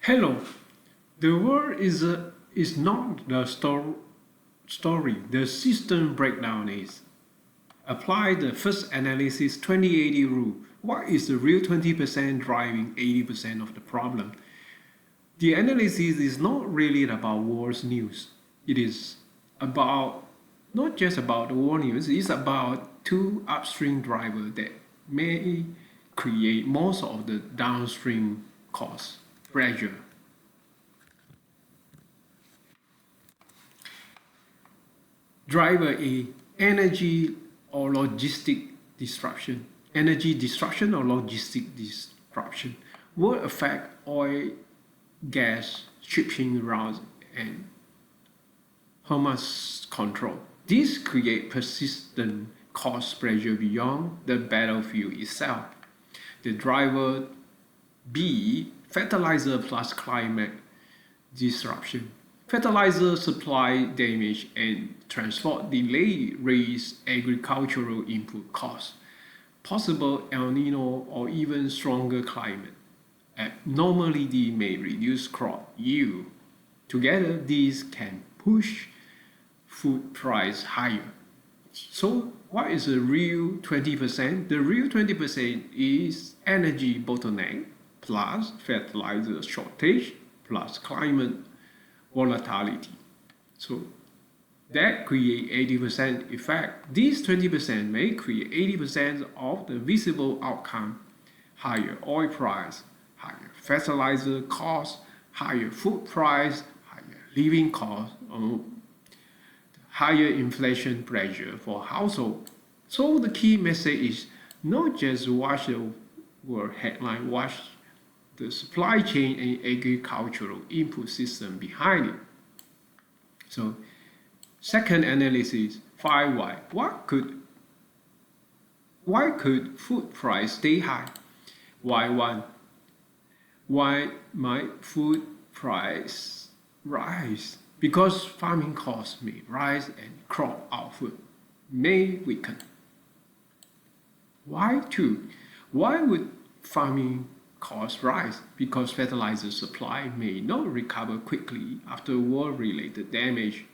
Hello. The world is not the story. The system breakdown is. Apply the first analysis 2080 rule. What is the real 20% driving 80% of the problem? The analysis is not really about war news. It is about not just about the war news. It's about two upstream drivers that may create most of the downstream cost pressure. Driver A, energy or logistic disruption. Energy disruption or logistic disruption will affect oil, gas, shipping routes, and Hamas control. This creates persistent cost pressure beyond the battlefield itself. The driver B, fertilizer plus climate disruption. Fertilizer supply damage and transport delay raise agricultural input costs. Possible El Nino or even stronger climate abnormality may reduce crop yield. Together, these can push food price higher. So, what is the real 20%? The real 20% is energy bottleneck plus fertilizer shortage plus climate volatility. So that create 80% effect. These 20% may create 80% of the visible outcome: higher oil price, higher fertilizer cost, higher food price, higher living cost, higher inflation pressure for household. So the key message is not just watch the word headline, watch the supply chain and agricultural input system behind it. So, second analysis, find why. Why could food price stay high? Why one? Why might food price rise? Because farming costs may rise and crop output may weaken. Why two? Why would farming costs rise? Because fertilizer supply may not recover quickly after war-related damage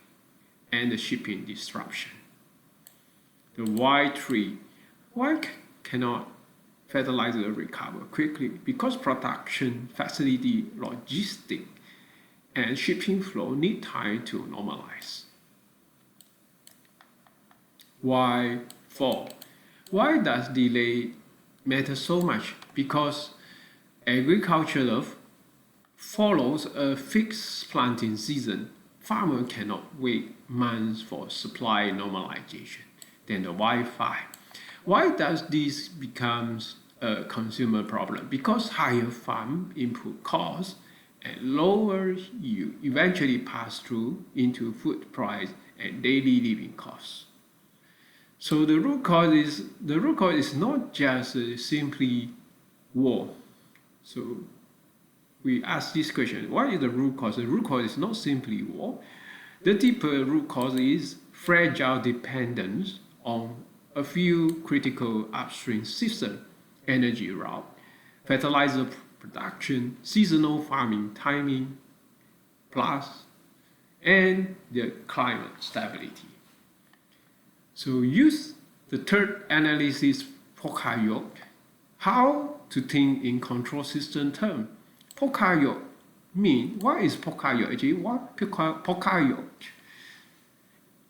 and the shipping disruption. The why three. Why cannot fertilizer recover quickly? Because production facility, logistic, and shipping flow need time to normalize. Why four? Why does delay matter so much? Because agriculture follows a fixed planting season. Farmer cannot wait months for supply normalization. Then the Wi-Fi. Why does this becomes a consumer problem? Because higher farm input costs and lower yield eventually pass through into food price and daily living costs. So the root cause is not just simply war. So we ask this question: what is the root cause? The root cause is not simply war. The deeper root cause is fragile dependence on a few critical upstream systems: energy route, fertilizer production, seasonal farming timing, plus, and the climate stability. So use the third analysis, Poka-Yoke. How to think in control system terms. Poka-Yoke means, what is Poka-Yoke? Actually, what Poka-Yoke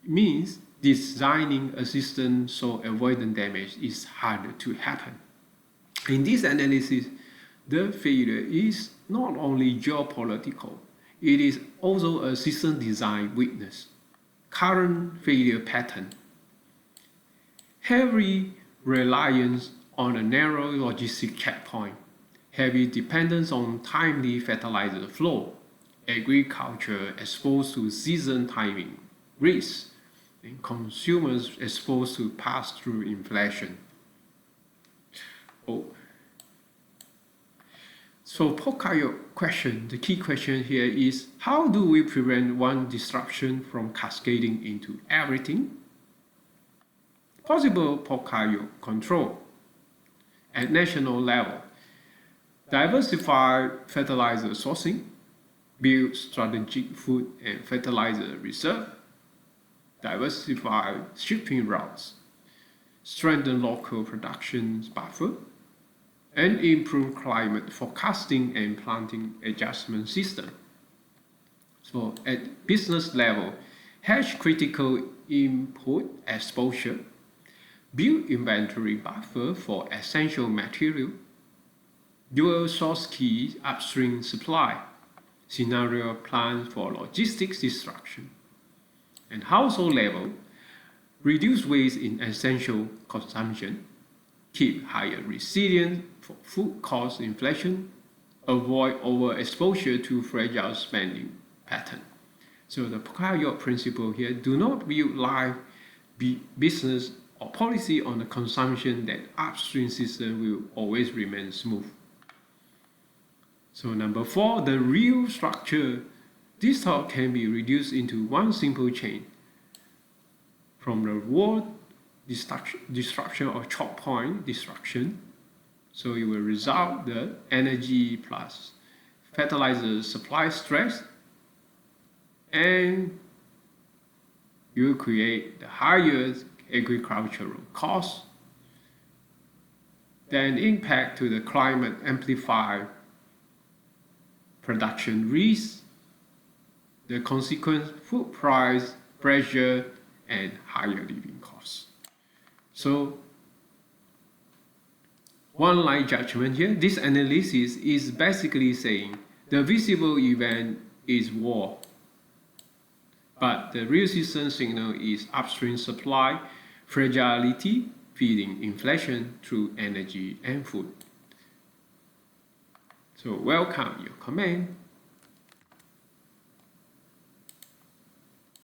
means designing a system so avoiding damage is harder to happen. In this analysis, the failure is not only geopolitical, it is also a system design weakness. Current failure pattern: heavy reliance on a narrow logistic checkpoint, heavy dependence on timely fertilizer flow, agriculture exposed to season timing risks, and consumers exposed to pass-through inflation. So Poka-Yoke question, the key question here is, how do we prevent one disruption from cascading into everything? Possible Poka-Yoke control. At national level, Diversify fertilizer sourcing, build strategic food and fertilizer reserve, diversify shipping routes, strengthen local production buffer, and improve climate forecasting and planting adjustment system. So at business level, hedge critical input exposure, build inventory buffer for essential material, dual source key upstream supply, scenario plan for logistics disruption, and household level, reduce waste in essential consumption, keep higher resilience for food cost inflation, avoid overexposure to fragile spending pattern. So the Poka-Yoke principle here, do not build life, business or policy on the consumption that upstream system will always remain smooth. So number 4, the real structure. This thought can be reduced into one simple chain. From the war destruction or choke point destruction, so it will result the energy plus fertilizer supply stress, and you will create the highest agricultural costs, then impact to the climate amplify production risk, the consequent food price pressure, and higher living costs. So one line judgment here, this analysis is basically saying the visible event is war, but the real system signal is upstream supply fragility feeding inflation through energy and food. So welcome your comment.